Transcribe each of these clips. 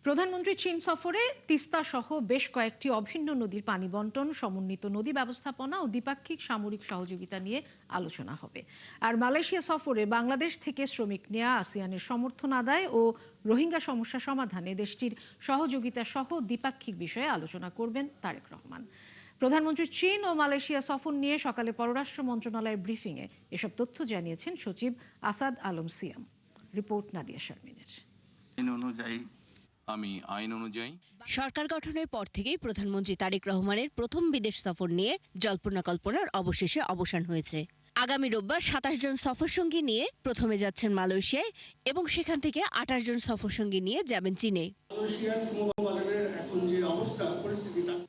প্রধানমন্ত্রী চীন সফরে তিস্তা সহ বেশ কয়েকটি অভিন্ন নদীর পানি বন্টন, সমন্বিত নদী ব্যবস্থাপনা ও দ্বিপাক্ষিক সামরিক সহযোগিতা নিয়ে আলোচনা হবে। আর মালয়েশিয়া সফরে বাংলাদেশ থেকে শ্রমিক নেওয়া, আসিয়ানের সমর্থন আদায় ও রোহিঙ্গা সমস্যা সমাধানে দেশটির সহযোগিতা সহ দ্বিপাক্ষিক বিষয়ে আলোচনা করবেন তারেক রহমান। প্রধানমন্ত্রীর চীন ও মালয়েশিয়া সফর নিয়ে সকালে পররাষ্ট্র মন্ত্রণালয়ের ব্রিফিংয়ে এসব তথ্য জানিয়েছেন সচিব আসাদ আলম সিয়াম। রিপোর্ট নাদিয়া শারমিনের। আইন অনুযায়ী সরকার গঠনের পর থেকেই প্রধানমন্ত্রী তারেক রহমানের প্রথম বিদেশ সফর নিয়ে জল্পনা কল্পনার অবশেষে অবসান হয়েছে। আগামী রোববার ২৭ জন সফরসঙ্গী নিয়ে প্রথমে যাচ্ছেন মালয়েশিয়ায় এবং সেখান থেকে ২৮ জন সফরসঙ্গী নিয়ে যাবেন চীনে।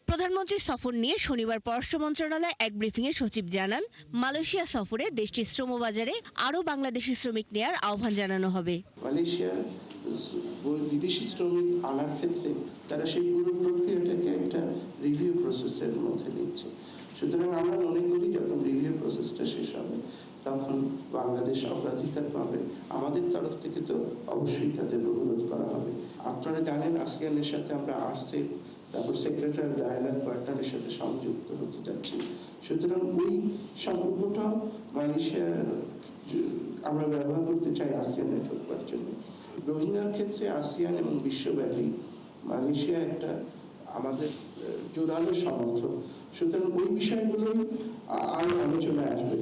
প্রধানমন্ত্রীর সফর নিয়ে শনিবার পররাষ্ট্র মন্ত্রণালয়ে এক ব্রিফিংয়ে সচিব জানান, মালয়েশিয়া সফরে দেশটির শ্রমবাজারে আরও বাংলাদেশি শ্রমিক নেয়ার আহ্বান জানানো হবে। বিদেশি শ্রমিক আনার ক্ষেত্রে তারা সেই পুরো প্রক্রিয়াটাকে একটা রিভিউ প্রসেসের মধ্যে নিচ্ছে। সুতরাং আমরা মনে করি যখন রিভিউ প্রসেসটা শেষ হবে তখন বাংলাদেশ অগ্রাধিকার পাবে। আমাদের তরফ থেকে তো অবশ্যই তাদের অনুরোধ করা হবে। আপনারা জানেন আসিয়ানের সাথে আমরা আরসেপ, তারপর সেক্রেটারি ডায়ালগ পার্টনারের সাথে সংযুক্ত হতে যাচ্ছি। সুতরাং ওই সম্পর্কটাও মালয়েশিয়ার আমরা ব্যবহার করতে চাই আসিয়ান নেটওয়ার্ক করার জন্য। রোহিঙ্গার ক্ষেত্রে আসিয়ান এবং বিশ্বব্যাপী মালয়েশিয়া একটা আমাদের জোরালো সমর্থক। সুতরাং ওই বিষয়গুলোই আরো আলোচনায় আসবে।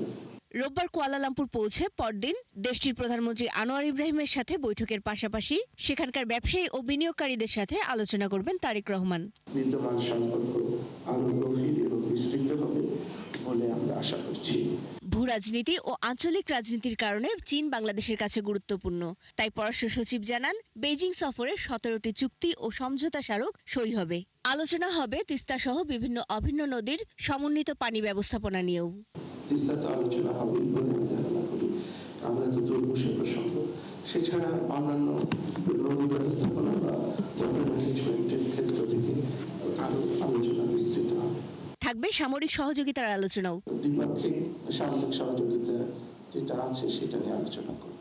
রোববার কুয়ালালামপুর পৌঁছে পরদিন দেশটির প্রধানমন্ত্রী আনোয়ার ইব্রাহিমের সাথে বৈঠকের পাশাপাশি সেখানকার ব্যবসায়ী ও বিনিয়োগকারীদের সাথে আলোচনা করবেন তারেক রহমান। বিদ্যমান সম্পর্ক আরো গভীর এবং বিস্তৃত হবে বলে আমরা আশা করছি। ভূ রাজনীতি ও আঞ্চলিক রাজনীতির কারণে চীন বাংলাদেশের কাছে গুরুত্বপূর্ণ। তাই পররাষ্ট্র সচিব জানান, বেইজিং সফরে ১৭টি চুক্তি ও সমঝোতা স্মারক সই হবে। আলোচনা হবে তিস্তা সহ বিভিন্ন অভিন্ন নদীর সমন্বিত পানি ব্যবস্থাপনা নিয়েও। তিস্তাতে আলোচনা হবে বলে আমি ধারণা করি। আমরা তো দুর্বসের প্রসঙ্গ, সেছাড়া অন্যান্য নদী ব্যবস্থাপনা বা ওয়াটার ম্যানেজমেন্টের ক্ষেত্র থেকে আরো আলোচনা বিস্তৃত হবে। থাকবে সামরিক সহযোগিতার আলোচনাও। দ্বিপাক্ষিক সামরিক সহযোগিতা যেটা আছে সেটা নিয়ে আলোচনা করব।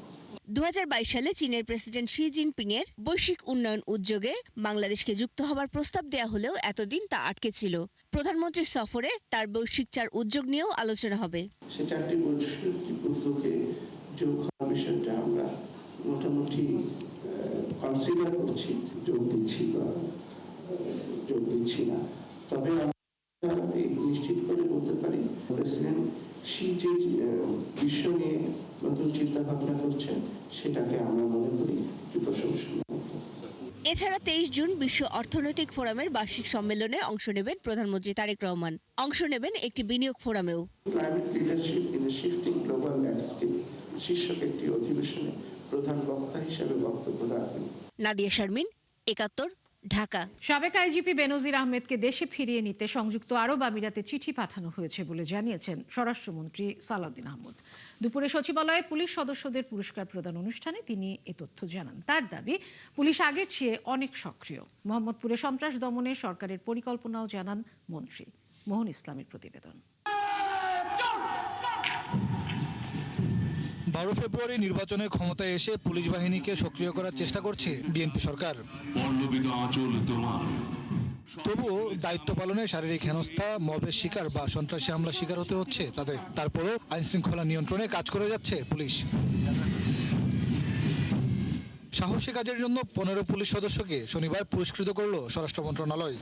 ২০২২ সালে চীনের প্রেসিডেন্ট শি জিনপিং এর বৈশ্বিক উন্নয়ন উদ্যোগে বাংলাদেশকে যুক্ত হবার প্রস্তাব দেয়া হলেও এতদিন তা আটকে ছিল। প্রধানমন্ত্রীর সফরে তার বৈশ্বিক ৪ উদ্যোগ নিয়েও আলোচনা হবে। সে ৪টি বৈশ্বিক উদ্যোগে যোগ হওয়ার বিষয়টা আমরা মোটামুটি কনসিডার করছি, যোগ দিচ্ছি না। তবে নিশ্চিত করে বলতে পারি প্রেসিডেন্ট শি যে বিশ্ব নিয়ে নতুন চিন্তা ভাবনা করছেন সেটাকে আমরা মনে করি প্রশংসনীয়। এছাড়া ২৩ জুন বিশ্ব অর্থনৈতিক ফোরামের বার্ষিক সম্মেলনে অংশ নেবেন প্রধানমন্ত্রী তারেক রহমান। অংশ নেবেন একটি বিনিয়োগ ফোরামেও। Climate leadership in the shifting global landscape শীর্ষক একটি অধিবেশনে প্রধান বক্তা হিসেবে বক্তব্য রাখবেন। নাদিয়া শারমিন, ৭১, ঢাকা। সাবেক আইজিপি বেনজির আহমেদকে দেশে ফিরিয়ে নিতে সংযুক্ত আরব আমিরাতে চিঠি পাঠানো হয়েছে বলে জানিয়েছেন স্বরাষ্ট্রমন্ত্রী সালাউদ্দিন আহমদ। দুপুরে সচিবালয়ে পুলিশ সদস্যদের পুরস্কার প্রদান অনুষ্ঠানে তিনি এ তথ্য জানান। তার দাবি, পুলিশ আগের চেয়ে অনেক সক্রিয়। মোহাম্মদপুরে সন্ত্রাস দমনে সরকারের পরিকল্পনাও জানান মন্ত্রী। মোহন ইসলামের প্রতিবেদন। ১২ ফেব্রুয়ারি নির্বাচনে ক্ষমতায় এসে পুলিশ বাহিনীকে সক্রিয় করার চেষ্টা করছে বিএনপি সরকার। তবুও দায়িত্ব পালনে শারীরিক হেনস্থা, মবের শিকার বা সন্ত্রাসী হামলার শিকার হতে হচ্ছে তাদের। তারপরও আইনশৃঙ্খলা নিয়ন্ত্রণে কাজ করে যাচ্ছে পুলিশ। সাহসী কাজের জন্য ১৫ পুলিশ সদস্যকে শনিবার পুরস্কৃত করল স্বরাষ্ট্র মন্ত্রণালয়।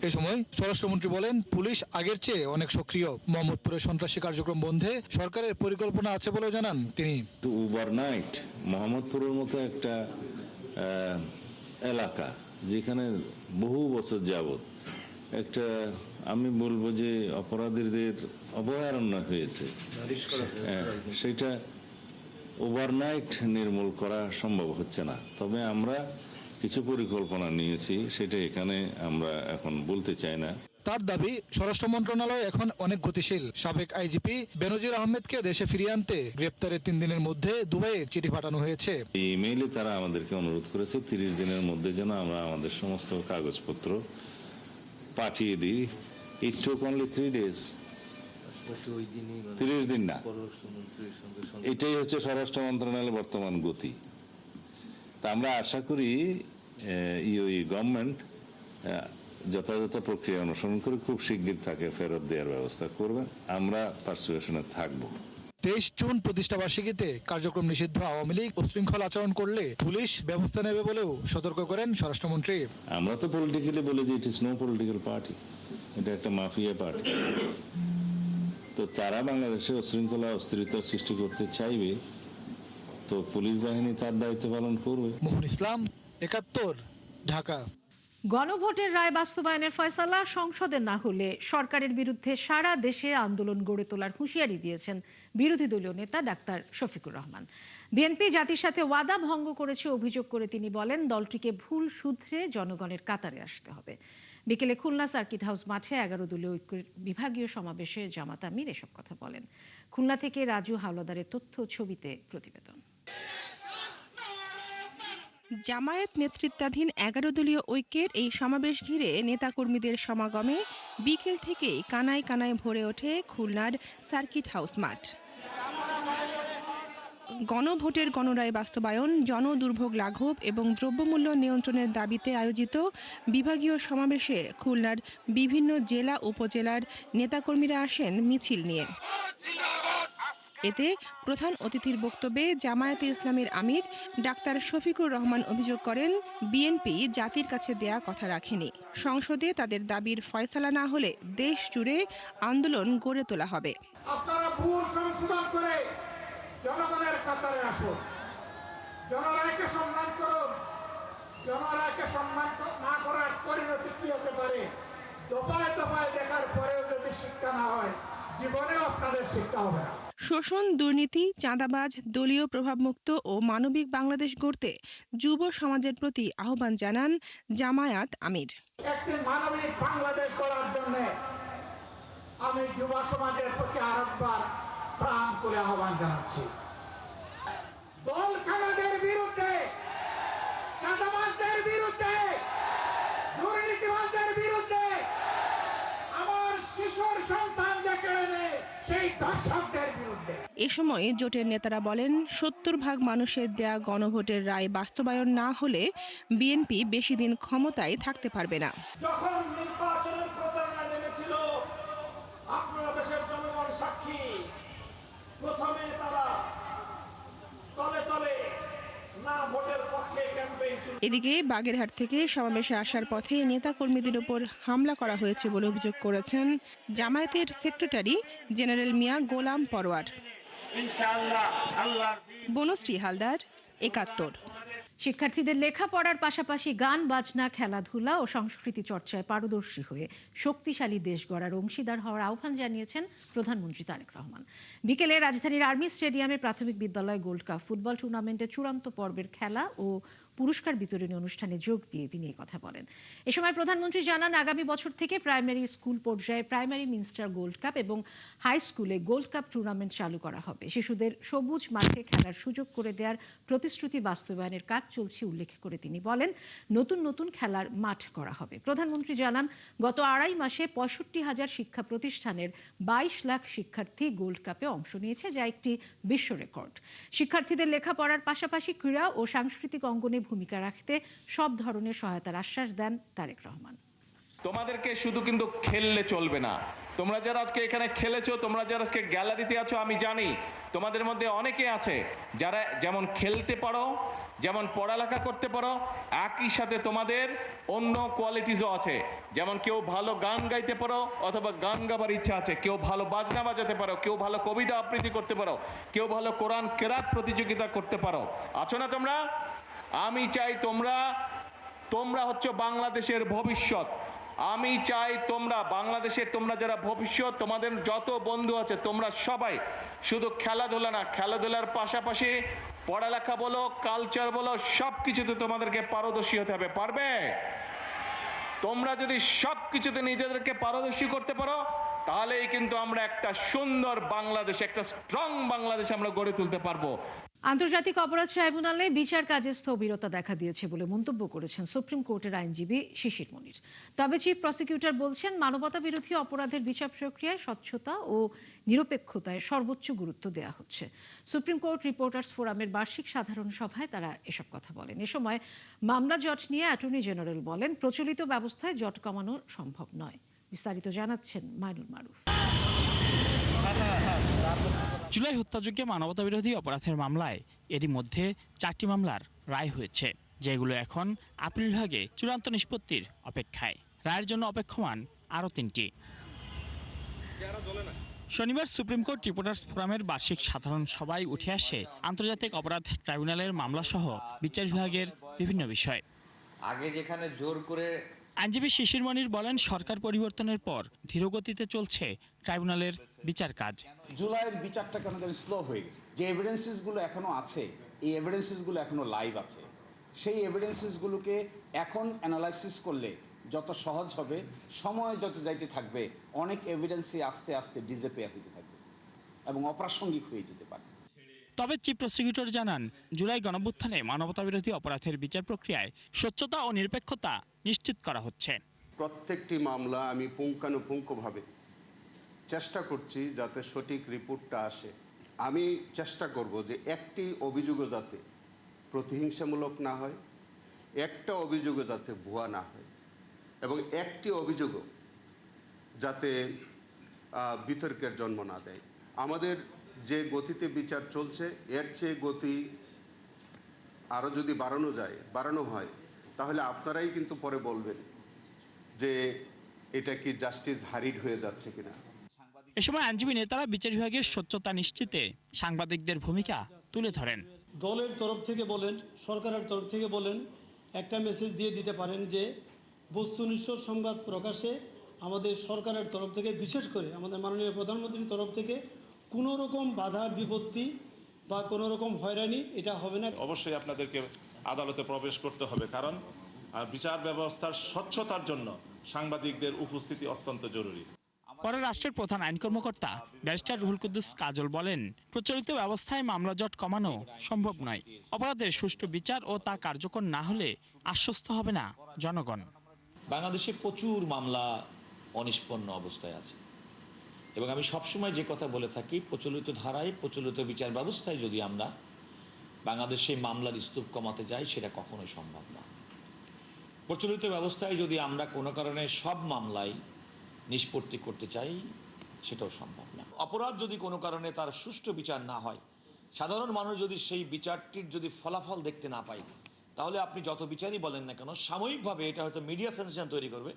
এ সময় স্বরাষ্ট্রমন্ত্রী বলেন, পুলিশ আগের চেয়ে অনেক সক্রিয়। মোহাম্মদপুরে সন্ত্রাসী কার্যক্রম বন্ধে সরকারের পরিকল্পনা আছে বলে জানান তিনি। ওভারনাইট মোহাম্মদপুরের মতো একটা এলাকা যেখানে বহু বছর যাবত একটা আমি বলবো যে অপরাধীদের অভয়ারণ্য হয়েছে, সেটা ওভারনাইট নির্মূল করা সম্ভব হচ্ছে না। তবে আমরা কিছু পরিকল্পনা নিয়েছি, সেটা এখানে আমরা এখন বলতে চাই না। তার দাবি, স্বরাষ্ট্র মন্ত্রণালয় এখন অনেক গতিশীল। সাবেক আইজিপি বেনজির আহমেদকে দেশে ফিরিয়ে আনতে গ্রেপ্তারের ৩ দিনের মধ্যে দুবাইয়ে চিঠি পাঠানো হয়েছে। ইমেইলে তারা আমাদেরকে অনুরোধ করেছে ৩০ দিনের মধ্যে যেন আমরা আমাদের সমস্ত কাগজপত্র পাঠিয়ে দিই। ইট টুক অনলি 3 days, ৩০ দিন না। এটাই হচ্ছে স্বরাষ্ট্র মন্ত্রণালয়ের বর্তমান গতি। তা আমরা আশা করি ইউএই গভর্নমেন্ট যথাযথ প্রক্রিয়া অনুসরণ করে খুব শিগগির তাকে ফেরত দেওয়ার ব্যবস্থা করবেন। আমরা পারসুয়েশনে থাকবো। 23 জুন প্রতিষ্ঠাবার্ষিকীতে কার্যক্রম নিষিদ্ধ আওয়ামী লীগ উচ্ছৃঙ্খল আচরণ করলে পুলিশ ব্যবস্থা নেবে বলেও সতর্ক করেন স্বরাষ্ট্রমন্ত্রী। আমরা তো পলিটিক্যালি বলি যে it is no political party, এটা একটা মাফিয়া পার্টি। তো তারা বাংলাদেশে উচ্ছৃঙ্খলা অস্থিরতা সৃষ্টি করতে চাইবে, তো পুলিশ বাহিনী তার দায়িত্ব পালন করবে। মোহন ইসলাম, ৭১, ঢাকা। গণভোটের রায় বাস্তবায়নের ফয়সালা সংসদে না হলে সরকারের বিরুদ্ধে সারা দেশে আন্দোলন গড়ে তোলার হুঁশিয়ারি দিয়েছেন বিরোধী দলীয় নেতা ডাক্তার শফিকুর রহমান। বিএনপি জাতির সাথে ওয়াদা ভঙ্গ করেছে অভিযোগ করে তিনি বলেন, দলটিকে ভুল শুধরে জনগণের কাতারে আসতে হবে। বিকেলে খুলনা সার্কিট হাউস মাঠে 11 দলীয় ঐক্যের বিভাগীয় সমাবেশে জামাত আমির এসব কথা বলেন। খুলনা থেকে রাজু হাওলাদারের তথ্য ছবিতে প্রতিবেদন। জামায়াত নেতৃত্বাধীন 11 দলীয় ঐক্যের এই সমাবেশ ঘিরে নেতাকর্মীদের সমাগমে বিকেল থেকেই কানায় কানায় ভরে ওঠে খুলনার সার্কিট হাউস মাঠ। গণভোটের গণরায় বাস্তবায়ন, জনদুর্ভোগ লাঘব এবং দ্রব্যমূল্য নিয়ন্ত্রণের দাবিতে আয়োজিত বিভাগীয় সমাবেশে খুলনার বিভিন্ন জেলা উপজেলার নেতাকর্মীরা আসেন মিছিল নিয়ে। এতে প্রধান অতিথির বক্তব্যে জামায়াতে ইসলামীর আমির ডাক্তার শফিকুর রহমান অভিযোগ করেন, বিএনপি জাতির কাছে দেয়া কথা রাখেনি। সংসদে তাদের দাবির ফয়সালা না হলে দেশ জুড়ে আন্দোলন গড়ে তোলা হবে। আপনারা ভুল সংশোধন করে জনগণের কাতারে আসুন, জনরায়কে সম্মান করুন। জনরায়কে সম্মান না করার পরিণতি কি হতে পারে দফায় দফায় দেখার পরেও যদি শিক্ষা না হয়, জীবনেও আপনাদের শিক্ষা হবে না। শোষণ, দুর্নীতি, চাঁদাবাজ, দলীয় প্রভাবমুক্ত ও মানবিক বাংলাদেশ গড়তে যুব সমাজের প্রতি আহ্বান জানান জামায়াত আমির। একটি মানবিক বাংলাদেশ গড়ার জন্য আমি যুব সমাজের প্রতি আরেকবার প্রাণ করে আহ্বান জানাচ্ছি। দল কানাদের বিরুদ্ধে, চাঁদাবাজদের বিরুদ্ধে, দুর্নীতিবাজদের বিরুদ্ধে, আমার শিশুর সন্তান যেখানে সেই দর্শকদের বিরুদ্ধে। এ সময় জোটের নেতারা বলেন, ৭০ ভাগ মানুষের দেয়া গণভোটের রায় বাস্তবায়ন না হলে বিএনপি বেশি দিন ক্ষমতায় থাকতে পারবে না। যখন নির্বাচনের প্রচারণা নেমেছিল, আপনারা দেশের জনগণ সাক্ষী, প্রথমে তারা তলে তলে না ভোটের পক্ষে ক্যাম্পেইন শুরু। এদিকে বাগেরহাট থেকে সমাবেশে আসার পথে নেতাকর্মীদের উপর হামলা করা হয়েছে বলে অভিযোগ করেছেন জামায়াতের সেক্রেটারি জেনারেল মিয়া গোলাম পরোয়ার। বনশ্রী হালদার, ৭১। শিক্ষার্থীদের লেখাপড়ার পাশাপাশি গান, বাজনা, খেলাধুলা ও সংস্কৃতি চর্চায় পারদর্শী হয়ে শক্তিশালী দেশ গড়ার অংশীদার হওয়ার আহ্বান জানিয়েছেন প্রধানমন্ত্রী তারেক রহমান। বিকেলে রাজধানীর আর্মি স্টেডিয়ামে প্রাথমিক বিদ্যালয় গোল্ড কাপ ফুটবল টুর্নামেন্টের চূড়ান্ত পর্বের খেলা ও পুরস্কার বিতরণী অনুষ্ঠানে যোগ দিয়ে তিনি কথা বলেন। এ সময় প্রধানমন্ত্রী জানান, আগামী বছর থেকে প্রাইমারি স্কুল পর্যায়ে প্রাইমারি মিনিস্টার গোল্ড কাপ এবং হাই স্কুলে গোল্ড কাপ টুর্নামেন্ট চালু করা হবে। শিশুদের সবুজ মাঠে খেলার সুযোগ করে দেওয়ার প্রতিশ্রুতি বাস্তবায়নের কাজ চলছে উল্লেখ করে তিনি বলেন, নতুন নতুন খেলার মাঠ করা হবে। প্রধানমন্ত্রী জানান, গত 2.5 মাসে 65,000 শিক্ষা প্রতিষ্ঠানের 22 লাখ শিক্ষার্থী গোল্ড কাপে অংশ নিয়েছে, যা একটি বিশ্ব রেকর্ড। শিক্ষার্থীদের লেখাপড়ার পাশাপাশি ক্রীড়া ও সাংস্কৃতিক অঙ্গনে ভূমিকা রাখতে সব ধরনের সহায়তার আশ্বাস দেন তারেক রহমান। তোমাদেরকে শুধু কিন্তু খেললে চলবে না। তোমরা যারা আজকে এখানে খেলেছো, তোমরা যারা আজকে গ্যালারিতে আছো, আমি জানি তোমাদের মধ্যে অনেকে আছে যারা যেমন খেলতে পারো, যেমন পড়ালেখা করতে পারো, একই সাথে তোমাদের অন্য কোয়ালিটিসও আছে। যেমন কেউ ভালো গান গাইতে পারো অথবা গান গাবার ইচ্ছা আছে, কেউ ভালো বাজনা বাজাতে পারো, কেউ ভালো কবিতা আবৃত্তি করতে পারো, কেউ ভালো কোরআন কেরাত প্রতিযোগিতা করতে পারো। আছো না তোমরা? আমি চাই তোমরা হচ্ছে বাংলাদেশের ভবিষ্যৎ। আমি চাই বাংলাদেশের তোমরা যারা ভবিষ্যৎ, তোমাদের যত বন্ধু আছে তোমরা সবাই শুধু খেলাধুলা না, খেলাধুলার পাশাপাশি পড়ালেখা বলো, কালচার বলো, সব কিছুতে তোমাদেরকে পারদর্শী হতে হবে। পারবে? তোমরা যদি সব কিছুতে নিজেদেরকে পারদর্শী করতে পারো, তাহলেই কিন্তু আমরা একটা সুন্দর বাংলাদেশ, একটা স্ট্রং বাংলাদেশ আমরা গড়ে তুলতে পারবো। আন্তর্জাতিক অপরাধ ট্রাইব্যুনালে বিচার কাজে স্থবিরতা দেখা দিয়েছে বলে মন্তব্য করেছেন সুপ্রিম কোর্টের আইনজীবী শিশির মনির। তবে চিফ প্রসিকিউটর বলছেন, মানবতা বিরোধী অপরাধের বিচার প্রক্রিয়ায় স্বচ্ছতা ও নিরপেক্ষতায় সর্বোচ্চ গুরুত্ব দেওয়া হচ্ছে। সুপ্রিম কোর্ট রিপোর্টার্স ফোরামের বার্ষিক সাধারণ সভায় তারা এসব কথা বলেন। এ সময় মামলা জট নিয়ে অ্যাটর্নি জেনারেল বলেন, প্রচলিত ব্যবস্থায় জট কমানো সম্ভব নয়। বিস্তারিত জানাচ্ছেন মাইনুল মারুফ। জুলাই হত্যাযজ্ঞে মানবতাবিরোধী অপরাধের মামলায় এরই মধ্যে 4টি মামলার রায় হয়েছে, যেগুলো এখন আপিল বিভাগে চূড়ান্ত নিষ্পত্তির অপেক্ষায়। রায়ের জন্য অপেক্ষমান আরও 3টি। শনিবার সুপ্রিম কোর্ট রিপোর্টার্স ফোরামের বার্ষিক সাধারণ সভায় উঠে আসে আন্তর্জাতিক অপরাধ ট্রাইব্যুনালের মামলাসহ বিচার বিভাগের বিভিন্ন বিষয়। আগে যেখানে জোর করে আইনজীবী শিশির মনির বলেন, সরকার পরিবর্তনের পর ধীরগতিতে চলছে ট্রাইব্যুনালের বিচার কাজ। জুলাইয়ের বিচারটা কেন যেন স্লো হয়ে গেছে। যে এভিডেন্সেসগুলো এখনো আছে, এই এভিডেন্সেসগুলো এখনো লাইভ আছে। সেই এভিডেন্সেসগুলোকে এখন অ্যানালাইসিস করলে যত সহজ হবে, সময় যত যাইতে থাকবে, অনেক এভিডেন্সই আস্তে আস্তে ডিসঅ্যাপিয়ার হতে থাকবে এবং অপ্রাসঙ্গিক হয়ে যেতে পারে। তবে চিফ প্রসিকিউটর জানান, জুলাই গণঅভ্যুত্থানে মানবতাবিরোধী অপরাধের বিচার প্রক্রিয়ায় স্বচ্ছতা ও নিরপেক্ষতা নিশ্চিত করা হচ্ছে। প্রত্যেকটি মামলা আমি পুঙ্খানুপুঙ্খভাবে চেষ্টা করছি যাতে সঠিক রিপোর্টটা আসে। আমি চেষ্টা করব যে একটি অভিযোগও যাতে প্রতিহিংসামূলক না হয়, একটা অভিযোগও যাতে ভুয়া না হয়, এবং একটি অভিযোগও যাতে বিতর্কের জন্ম না দেয়। আমাদের যে গতিতে বিচার চলছে, এর চেয়ে গতি আরও যদি বাড়ানো হয়, তাহলে আপনারাই কিন্তু পরে বলবেন যে এটা কি জাস্টিস হারিড হয়ে যাচ্ছে কিনা। এ সময় আইনজীবী নেতারা বিচার বিভাগের স্বচ্ছতা নিশ্চিতে সাংবাদিকদের ভূমিকা তুলে ধরেন। দলের তরফ থেকে বলেন, সরকারের তরফ থেকে বলেন, একটা মেসেজ দিয়ে দিতে পারেন যে বস্তুনিষ্ঠ সংবাদ প্রকাশে আমাদের সরকারের তরফ থেকে, বিশেষ করে আমাদের মাননীয় প্রধানমন্ত্রীর তরফ থেকে কোনো রকম বাধা বিপত্তি বা কোনো রকম হয়রানি এটা হবে না। অবশ্যই আপনাদেরকে আদালতে প্রবেশ করতে হবে, কারণ বিচার ব্যবস্থার স্বচ্ছতার জন্য সাংবাদিকদের উপস্থিতি অত্যন্ত জরুরি। পরে রাষ্ট্রের প্রধান আইন কর্মকর্তা ব্যারিস্টার রুহুল কুদ্দুস কাজল বলেন, প্রচলিত ব্যবস্থায় মামলা জট কমানো সম্ভব নয়। অপরাধের সুষ্ঠু বিচার ও তা কার্যকর না হলে আশ্বস্ত হবে না জনগণ। বাংলাদেশে প্রচুর মামলা অনিষ্পন্ন অবস্থায় আছে এবং আমি সবসময় যে কথা বলে থাকি, প্রচলিত ধারায় প্রচলিত বিচার ব্যবস্থায় যদি আমরা বাংলাদেশে মামলার স্তূপ কমাতে যাই, সেটা কখনোই সম্ভব না। প্রচলিত ব্যবস্থায় যদি আমরা কোনো কারণে সব মামলায় নিষ্পত্তি করতে চাই, সেটাও সম্ভব না। অপরাধ যদি কোনো কারণে তার সুষ্ঠু বিচার না হয়, সাধারণ মানুষ যদি সেই বিচারটির যদি ফলাফল দেখতে না পায়, তাহলে আপনি যত বিচারই বলেন না কেন, সাময়িকভাবে এটা হয়তো মিডিয়া সেন্সেশন তৈরি করবে,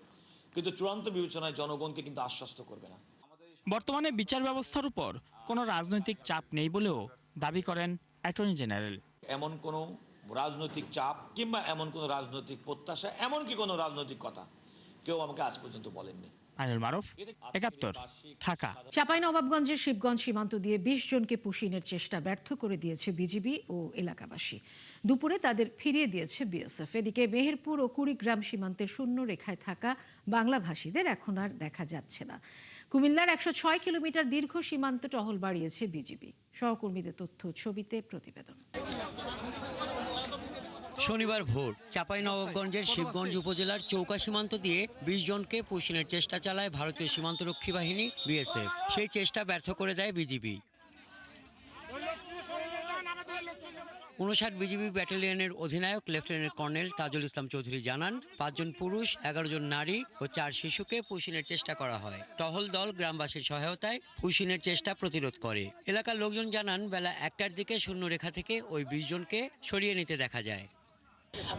কিন্তু চূড়ান্ত বিবেচনায় জনগণকে কিন্তু আশ্বস্ত করবে না। বর্তমানে বিচার ব্যবস্থার উপর কোনো রাজনৈতিক চাপ নেই বলেও দাবি করেন অ্যাটর্নি জেনারেল। এমন কোনো রাজনৈতিক চাপ কিংবা এমন কোনো রাজনৈতিক প্রত্যাশা, এমনকি কোনো রাজনৈতিক কথা কেউ আমাকে আজ পর্যন্ত বলেননি। মাইনুল মারুফ, ৭১, ঢাকা। চাঁপাইনবাবগঞ্জের শিবগঞ্জ সীমান্ত দিয়ে ২০ জনকে পুশিনের চেষ্টা ব্যর্থ করে দিয়েছে বিজিবি ও এলাকাবাসী। দুপুরে তাদের ফিরিয়ে দিয়েছে বিএসএফ। এদিকে মেহেরপুর ও কুড়িগ্রাম সীমান্তের শূন্য রেখায় থাকা বাংলাভাষীদের এখন আর দেখা যাচ্ছে না। কুমিল্লার ১০৬ কিলোমিটার দীর্ঘ সীমান্তে টহল বাড়িয়েছে বিজিবি। সহকর্মীদের তথ্য ছবিতে প্রতিবেদন। শনিবার ভোর চাঁপাইনবাবগঞ্জের শিবগঞ্জ উপজেলার চৌকা সীমান্ত দিয়ে ২০ জনকে পুশিনের চেষ্টা চালায় ভারতীয় সীমান্তরক্ষী বাহিনী বিএসএফ। সেই চেষ্টা ব্যর্থ করে দেয় বিজিবি। ৫৯ বিজিবি ব্যাটালিয়নের অধিনায়ক লেফটেন্যান্ট কর্নেল তাজুল ইসলাম চৌধুরী জানান, ৫ জন পুরুষ, ১১ জন নারী ও ৪ শিশুকে পুশিনের চেষ্টা করা হয়। টহল দল গ্রামবাসীর সহায়তায় পুশিনের চেষ্টা প্রতিরোধ করে। এলাকার লোকজন জানান, বেলা ১টার দিকে শূন্য রেখা থেকে ওই ২০ জনকে সরিয়ে নিতে দেখা যায়।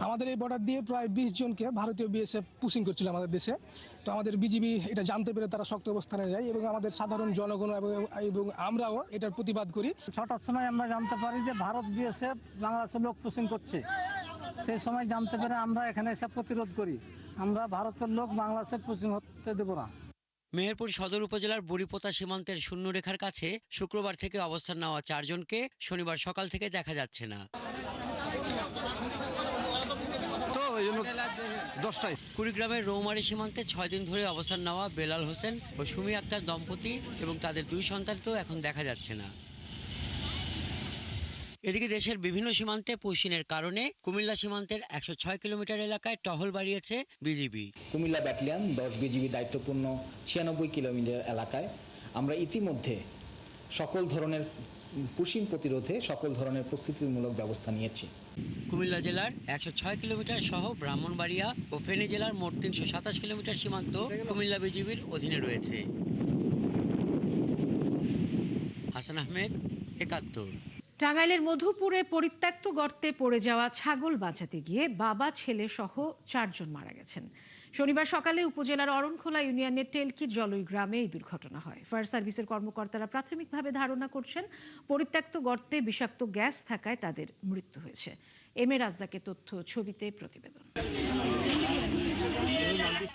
আমাদের এই বর্ডার দিয়ে প্রায় ২০ জনকে ভারতীয় বিএসএফ পুশিং করছিল আমাদের দেশে। তো আমাদের বিজিবি এটা জানতে পেরে তারা শক্ত অবস্থানে যায় এবং আমাদের সাধারণ জনগণ এবং আমরাও এটার প্রতিবাদ করি। ৬টার সময় আমরা জানতে পারি যে ভারত বিএসএফ বাংলাদেশের লোক পুশিং করছে। সেই সময় জানতে পেরে আমরা এখানে এসে প্রতিরোধ করি। আমরা ভারতের লোক বাংলাদেশের পুশিং হতে দেব না। মেহেরপুর সদর উপজেলার বুড়িপোতা সীমান্তের শূন্যরেখার কাছে শুক্রবার থেকে অবস্থান নেওয়া ৪ জনকে শনিবার সকাল থেকে দেখা যাচ্ছে না। কুড়িগ্রামের রৌমারী সীমান্তে ৬ দিন ধরে অবস্থান নেওয়া বেলাল হোসেন ও সুমি আক্তার দম্পতি এবং তাদের ২ সন্তানকেও এখন দেখা যাচ্ছে না। এদিকে দেশের বিভিন্ন সীমান্তে পুশিনের কারণে কুমিল্লা সীমান্তের ১০৬ কিলোমিটার এলাকায় টহল বাড়িয়েছে বিজিবি। কুমিল্লা ব্যাটালিয়ন ১০ বিজিবি দায়িত্বপূর্ণ ৯৬ কিলোমিটার এলাকায় আমরা ইতিমধ্যে সকল ধরনের পুশিং প্রতিরোধে সকল ধরনের প্রস্তুতিমূলক ব্যবস্থা নিয়েছি। কুমিল্লা জেলার 106 কিলোমিটার সহ ব্রাহ্মণবাড়িয়া ও ফেনী জেলার মোট 327 কিলোমিটার সীমান্ত কুমিল্লা বিজিবির অধীনে রয়েছে। হাসান আহমেদ, ৭১। টাঙ্গাইলের মধুপুরে পরিত্যক্ত গর্তে পড়ে যাওয়া ছাগল বাঁচাতে গিয়ে বাবা ছেলে সহ 4 জন মারা গেছেন। শনিবার সকালে উপজেলার অরণখোলা ইউনিয়নের টেলকির জলই গ্রামে এই দুর্ঘটনা হয়। ফায়ার সার্ভিসের কর্মকর্তারা প্রাথমিকভাবে ধারণা করছেন পরিত্যক্ত গর্তে বিষাক্ত গ্যাস থাকায় তাদের মৃত্যু হয়েছে। এম এ রাজ্জাকের তথ্য, ছবিতে প্রতিবেদন।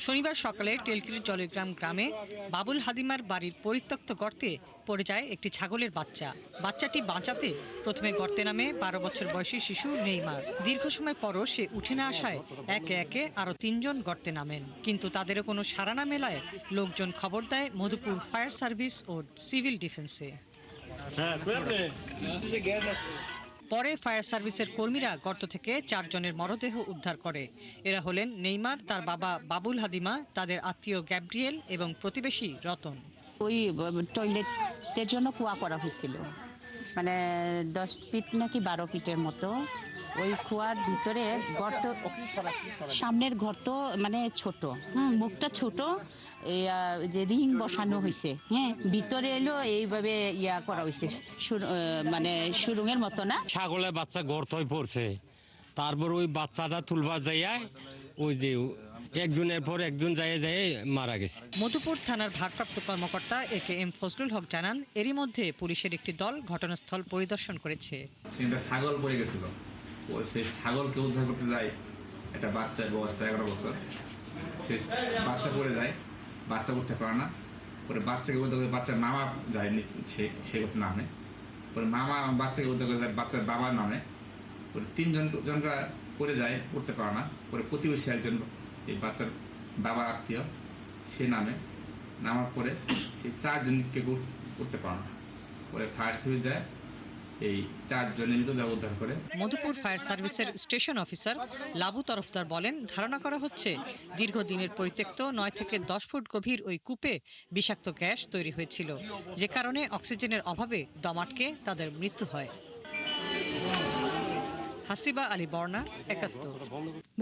শনিবার সকালে টেলকির জলগ্রাম গ্রামে বাবুল হাদিমার বাড়ির পরিত্যক্ত গর্তে পড়ে যায় একটি ছাগলের বাচ্চা। বাচ্চাটি বাঁচাতে প্রথমে গর্তে নামে 12 বছর বয়সী শিশু নেইমার। দীর্ঘ সময় পরও সে উঠে না আসায় একে একে আরও 3 জন গর্তে নামেন, কিন্তু তাদেরও কোনো সাড়া না মেলায় লোকজন খবর দেয় মধুপুর ফায়ার সার্ভিস ও সিভিল ডিফেন্সে। পরে ফায়ার সার্ভিসের কর্মীরা গর্ত থেকে 4 জনের মরদেহ উদ্ধার করে। এরা হলেন নেইমার, তার বাবা বাবুল হাদিমা, তাদের আত্মীয় গ্যাব্রিয়েল এবং প্রতিবেশী রতন। ওই টয়লেটের জন্য কুয়া করা হয়েছিল, মানে 10 ফিট নাকি 12 ফিটের মতো। ওই কুয়ার ভিতরে গর্ত, সামনের গর্ত মানে ছোট, মুখটা ছোট, যে রিং বসানো হয়েছে, হ্যাঁ, ভিতরে এলো এইভাবে করা হয়েছে, মানে সুরুঙের মতো না। ছাগলের বাচ্চা গর্তই পড়ছে, তারপর ওই বাচ্চাটা তুলবার যাইয়া ওই যে একজনের পর একজন যায় মারা গেছে। মধুপুর থানার ভারপ্রাপ্ত কর্মকর্তা AKM ফজলুল হক জানান, এরই মধ্যে পুলিশের একটি দল ঘটনাস্থল পরিদর্শন করেছে। ছাগল পড়ে গেছিল, সেই ছাগলকে উদ্ধার করতে যায় একটা বাচ্চার বয়স 11 বছর। সে বাচ্চা পড়ে যায়, বাচ্চা উঠতে পারে না। পরে বাচ্চাকে উদ্ধার করে বাচ্চার মামা যায়নি, সে কথা নামে। পরে মামা বাচ্চাকে উদ্ধার করে যায়, বাচ্চার বাবা নামে। পরে 3 জনরা পড়ে যায়, উঠতে পারে না। পরে প্রতিবেশী একজন, এই বাচ্চার বাবার আত্মীয়, সে নামার পরে সেই 4 জনকে উঠতে পারে না। পরে ফায়ার সার্ভিস যায়, এই 4 জনের মৃতদেহ উদ্ধার করে। মধুপুর ফায়ার সার্ভিসের স্টেশন অফিসার লাবু তরফদার বলেন, ধারণা করা হচ্ছে দীর্ঘদিনের পরিত্যক্ত 9 থেকে 10 ফুট গভীর ওই কূপে বিষাক্ত গ্যাস তৈরি হয়েছিল, যে কারণে অক্সিজেনের অভাবে দম আটকে তাদের মৃত্যু হয়। হাসিবা আলী বর্ণা, ৭১।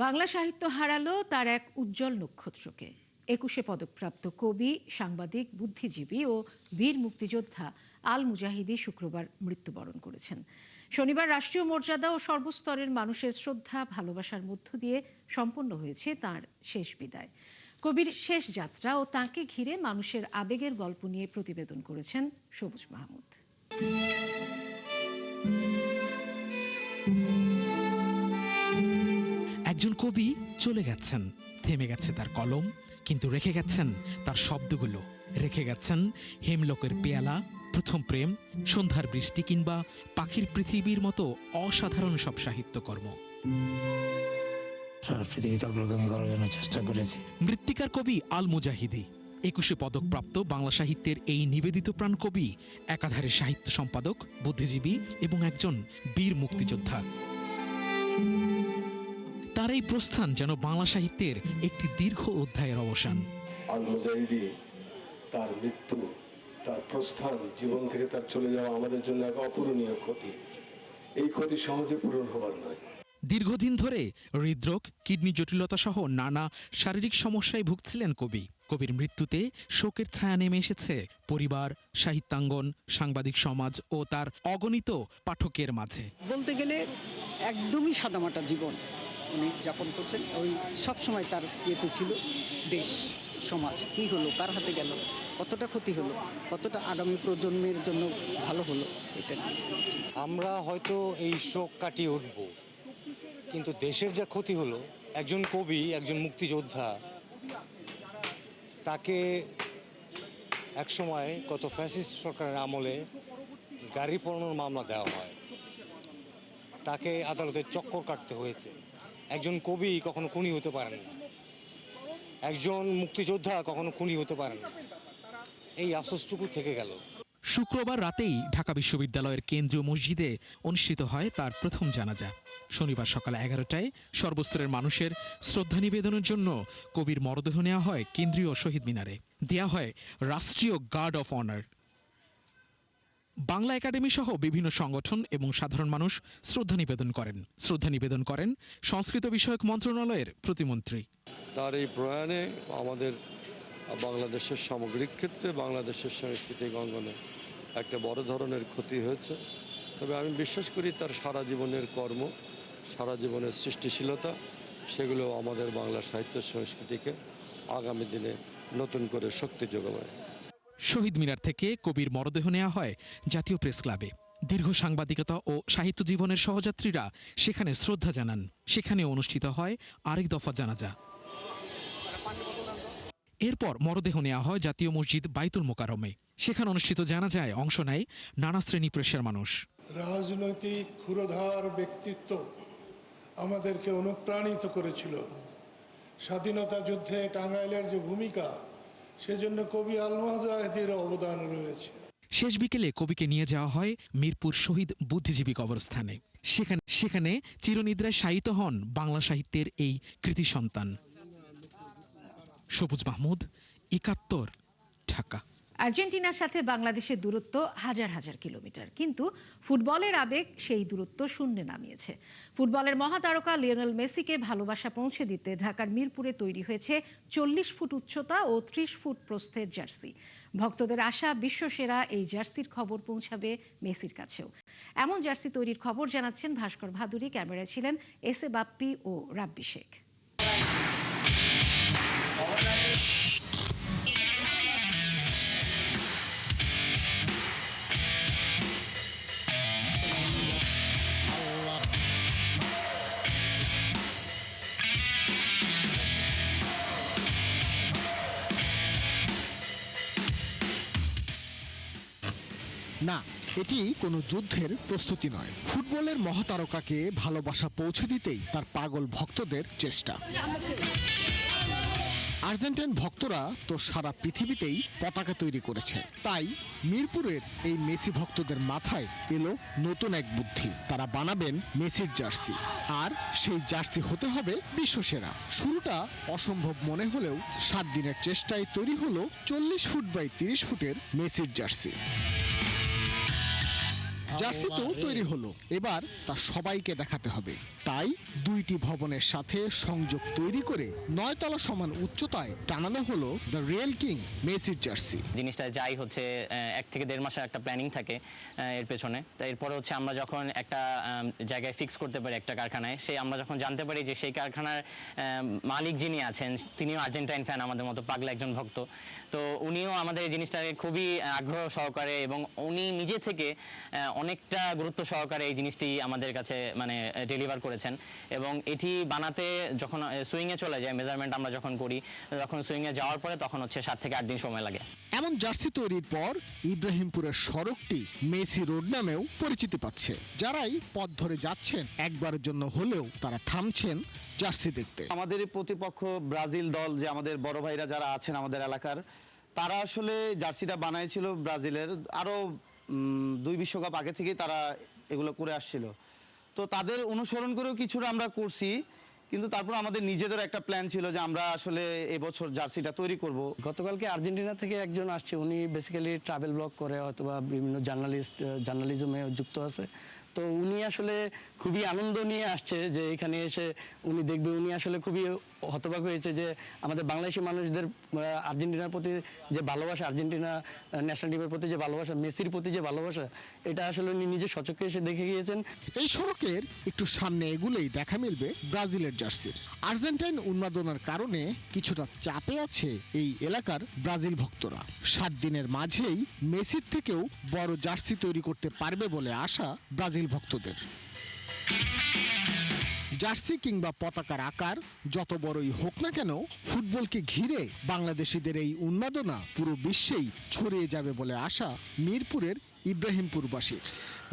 বাংলা সাহিত্য হারালো তার এক উজ্জ্বল নক্ষত্রকে। 21 পদকপ্রাপ্ত কবি, সাংবাদিক, বুদ্ধিজীবী ও বীর মুক্তিযোদ্ধা আল মুজাহিদি শুক্রবার মৃত্যুবরণ করেছেন। শনিবার রাষ্ট্রীয় মর্যাদা ও সর্বস্তরের মানুষের শ্রদ্ধা ভালোবাসার মধ্য দিয়ে সম্পন্ন হয়েছে তার শেষ বিদায়। কবির শেষ যাত্রা ও তাঁকে ঘিরে মানুষের আবেগের গল্প নিয়ে প্রতিবেদন করেছেন সবুজ মাহমুদ। একজন কবি চলে গেছেন, থেমে গেছে তার কলম, কিন্তু রেখে গেছেন তার শব্দগুলো, রেখে গেছেন হেমলকের পেয়ালা, প্রথম প্রেম, সন্ধ্যার বৃষ্টি কিংবা পাখির পৃথিবীর মতো অসাধারণ সব সাহিত্যকর্ম। পৃথিবীতে অগ্রগামী করার জন্য চেষ্টা করেছি। মৃত্তিকার কবি আল মুজাহিদি 21 পদকপ্রাপ্ত বাংলা সাহিত্যের এই নিবেদিত প্রাণ কবি একাধারে সাহিত্য সম্পাদক, বুদ্ধিজীবী এবং একজন বীর মুক্তিযোদ্ধা। তার এই প্রস্থান যেন বাংলা সাহিত্যের একটি দীর্ঘ অধ্যায়ের অবসান। আল মুজাহিদি, তার মৃত্যু, তার প্রস্থান, জীবন থেকে তার চলে যাওয়া আমাদের জন্য এক অপূরণীয় ক্ষতি। এই ক্ষতি সহজে পূরণ হবার নয়। দীর্ঘদিন ধরে হৃদরোগ, কিডনি জটিলতা সহ নানা শারীরিক সমস্যায় ভুগছিলেন কবি। কবির মৃত্যুতে শোকের ছায়া নেমে এসেছে পরিবার, সাহিত্যাঙ্গন, সাংবাদিক সমাজ ও তার অগণিত পাঠকের মাঝে। বলতে গেলে একদমই সাদামাটা জীবন উনি যাপন করছেন। ওই সবসময় তার ইয়েতে ছিল দেশ, সমাজ কি হলো, কার হাতে গেল, কতটা ক্ষতি হলো, কতটা আগামী প্রজন্মের জন্য ভালো হলো, এটা আমরা হয়তো এই শোক কাটিয়ে উঠব, কিন্তু দেশের যা ক্ষতি হলো, একজন কবি, একজন মুক্তিযোদ্ধা, তাকে একসময় গত ফ্যাসিস্ট সরকারের আমলে গাড়ি পোড়ানোর মামলা দেওয়া হয়, তাকে আদালতে চক্কর কাটতে হয়েছে। একজন কবি কখনো খুনি হতে পারেন না, একজন মুক্তিযোদ্ধা কখনো খুনি হতে পারেন না, এই আফসোসটুকু থেকে গেল। শুক্রবার রাতেই ঢাকা বিশ্ববিদ্যালয়ের কেন্দ্রীয় মসজিদে অনুষ্ঠিত হয় তার প্রথম জানাজা। শনিবার সকাল 11টায় সর্বস্তরের মানুষের শ্রদ্ধা নিবেদনের জন্য কবির মরদেহ নেওয়া হয় কেন্দ্রীয় শহীদ মিনারে, দেয়া হয় রাষ্ট্রীয় guard of honour. Bangla Academy সহ বিভিন্ন সংগঠন এবং সাধারণ মানুষ শ্রদ্ধা নিবেদন করেন সংস্কৃত বিষয়ক মন্ত্রণালয়ের প্রতিমন্ত্রী। তার এই প্রয়াণে আমাদের বাংলাদেশের সামগ্রিক ক্ষেত্রে বাংলাদেশের সাংস্কৃতিক অঙ্গনে একটা বড় ধরনের ক্ষতি হয়েছে। তবে আমি বিশ্বাস করি তার সারা জীবনের কর্ম, সারা জীবনের সৃষ্টিশীলতা, সেগুলো আমাদের বাংলা সাহিত্য সংস্কৃতিকে আগামী দিনে নতুন করে শক্তি যোগাবে। শহীদ মিনার থেকে কবির মরদেহ নেওয়া হয় জাতীয় প্রেস ক্লাবে। দীর্ঘ সাংবাদিকতা ও সাহিত্য জীবনের সহযাত্রীরা সেখানে শ্রদ্ধা জানান। সেখানে অনুষ্ঠিত হয় আরেক দফা জানাজা। এরপর মরদেহ নেওয়া হয় জাতীয় মসজিদ বাইতুল মোকাররমে। সেখানে অনুষ্ঠিত জানাজায় অংশ নেয় নানা শ্রেণী পেশার মানুষ। রাজনৈতিক ক্ষুরধার ব্যক্তিত্ব আমাদেরকে অনুপ্রাণিত করেছিল। স্বাধীনতা যুদ্ধে টাঙ্গাইলের যে ভূমিকা, সেজন্য কবি আলমগীর জাহেদের অবদান রয়েছে। শেষ বিকেলে কবিকে নিয়ে যাওয়া হয় মিরপুর শহীদ বুদ্ধিজীবী কবরস্থানে। সেখানে চিরনিদ্রায় শায়িত হন বাংলা সাহিত্যের এই কৃতি সন্তান। সবুজ মাহমুদ, ৭১, ঢাকা। আর্জেন্টিনার সাথে বাংলাদেশের দূরত্ব হাজার হাজার কিলোমিটার, কিন্তু ফুটবলের আবেগ সেই দূরত্ব শূন্যে নামিয়েছে। ফুটবলের মহাতারকা লিওনেল মেসিকে ভালোবাসা পৌঁছে দিতে ঢাকার মিরপুরে তৈরি হয়েছে ৪০ ফুট উচ্চতা ও ৩০ ফুট প্রস্থের জার্সি। ভক্তদের আশা বিশ্বসেরা এই জার্সির খবর পৌঁছাবে মেসির কাছেও। এমন জার্সি তৈরির খবর জানাচ্ছেন ভাস্কর ভাদুরী। ক্যামেরায় ছিলেন এস এ বাপ্পি ও রাব্বি শেখ। না, এটি কোনো যুদ্ধের প্রস্তুতি নয়। ফুটবলের মহাতারকাকে ভালোবাসা পৌঁছে দিতেই তার পাগল ভক্তদের চেষ্টা। আর্জেন্টাইন ভক্তরা তো সারা পৃথিবীতেই পতাকা তৈরি করেছে। তাই মিরপুরের এই মেসি ভক্তদের মাথায় এলো নতুন এক বুদ্ধি। তারা বানাবেন মেসির জার্সি, আর সেই জার্সি হতে হবে বিশ্বসেরা। শুরুটা অসম্ভব মনে হলেও 7 দিনের চেষ্টায় তৈরি হলো 40 ফুট বাই 30 ফুটের মেসির জার্সি। জার্সি তো তৈরি হলো, এবার তা সবাইকে দেখাতে হবে। তাই 2টি ভবনের সাথে সংযোগ তৈরি করে 9 তলা সমান উচ্চতায় টানানো হলো দ্য রিয়েল কিং মেসির জার্সি। জিনিসটা যাই হচ্ছে 1 থেকে 1.5 মাসের একটা প্ল্যানিং থাকে এর পেছনে। তো এরপরে হচ্ছে আমরা যখন একটা জায়গায় ফিক্স করতে পারি একটা কারখানায়, আমরা যখন জানতে পারি যে সেই কারখানার মালিক যিনি আছেন তিনিও আর্জেন্টাইন ফ্যান, আমাদের মতো পাগলা একজন ভক্ত, তো উনিও আমাদের এই জিনিসটাকে খুবই আগ্রহ সহকারে এবং উনি নিজে থেকে অনেকটা গুরুত্ব সহকারে এই জিনিসটি আমাদের কাছে মানে ডেলিভার করেছেন। এবং এটি বানাতে যখন সুইংয়ে চলে যায়, মেজারমেন্ট আমরা যখন করি, তখন সুইংয়ে যাওয়ার পরে তখন হচ্ছে 7 থেকে 8 দিন সময় লাগে। এমন জার্সি তৈরির পর ইব্রাহিমপুরের সড়কটি মেসি রোড নামেও পরিচিতি পাচ্ছে। যারাই পথ ধরে যাচ্ছেন একবারের জন্য হলেও তারা থামছেন জার্সি দেখতে। আমাদের প্রতিপক্ষ ব্রাজিল দল, যে আমাদের বড় ভাইরা যারা আছেন আমাদের এলাকার, তারা আসলে জার্সিটা বানাইছিল ব্রাজিলের আরও 2 বিশ্বকাপ আগে থেকেই তারা এগুলো করে আসছিল। তো তাদের অনুসরণ করেও কিছুটা আমরা করছি, কিন্তু তারপর আমাদের নিজেদের একটা প্ল্যান ছিল যে আমরা আসলে এবছর জার্সিটা তৈরি করব। গতকালকে আর্জেন্টিনা থেকে একজন আসছে, উনি বেসিক্যালি ট্রাভেল ব্লগ করে, অথবা বিভিন্ন জার্নালিজমে যুক্ত আছে। তো উনি আসলে খুবই আনন্দ নিয়ে আসছে যে এখানে এসে উনি দেখবে। উনি আসলে খুবই হতবাক হয়েছে যে আমাদের বাংলাদেশি মানুষদের আর্জেন্টিনার প্রতি যে ভালোবাসা, আর্জেন্টিনা ন্যাশনাল টিমের প্রতি যে ভালোবাসা, মেসির প্রতি যে ভালোবাসা, এটা আসলে উনি নিজে সচক্ষে এসে দেখে গিয়েছেন। এই সড়কের একটু সামনে এগুলেই দেখা মিলবে ব্রাজিলের জার্সির। আর্জেন্টাইন উন্মাদনার কারণে কিছুটা চাপে আছে এই এলাকার ব্রাজিল ভক্তরা। 7 দিনের মাঝেই মেসির থেকেও বড় জার্সি তৈরি করতে পারবে বলে আশা ব্রাজিল ভক্তদের। জার্সি কিংবা পতাকার আকার যত বড়ই হোক না কেন, ফুটবলকে ঘিরে বাংলাদেশিদের এই উন্মাদনা পুরো বিশ্বেই ছড়িয়ে যাবে বলে আশা মিরপুরের ইব্রাহিমপুরবাসীর।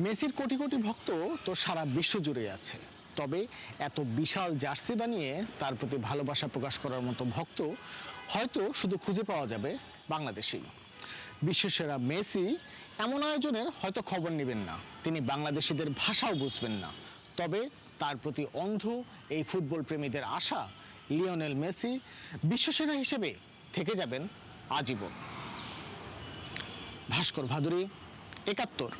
মেসির কোটি কোটি ভক্ত তো সারা বিশ্ব জুড়ে আছে, তবে এত বিশাল জার্সি বানিয়ে তার প্রতি ভালোবাসা প্রকাশ করার মতো ভক্ত হয়তো শুধু খুঁজে পাওয়া যাবে বাংলাদেশেই। বিশ্বসেরা মেসি এমন আয়োজনের হয়তো খবর নেবেন না, তিনি বাংলাদেশিদের ভাষাও বুঝবেন না, তবে তার প্রতি অন্ধ এই ফুটবল প্রেমীদের আশা লিওনেল মেসি বিশ্বসেরা হিসেবে থেকে যাবেন আজীবন। ভাস্কর ভাদুরী, একাত্তর,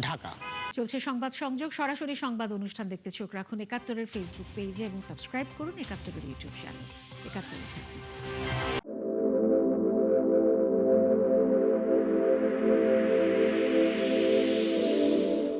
ঢাকা। চলছে সংবাদ সংযোগ, সরাসরি সংবাদ অনুষ্ঠান দেখতে চোখ রাখুন ৭১-এর ফেসবুক পেজে এবং সাবস্ক্রাইব করুন ৭১-এর ইউটিউব চ্যানেল। ৭১-এর সাথে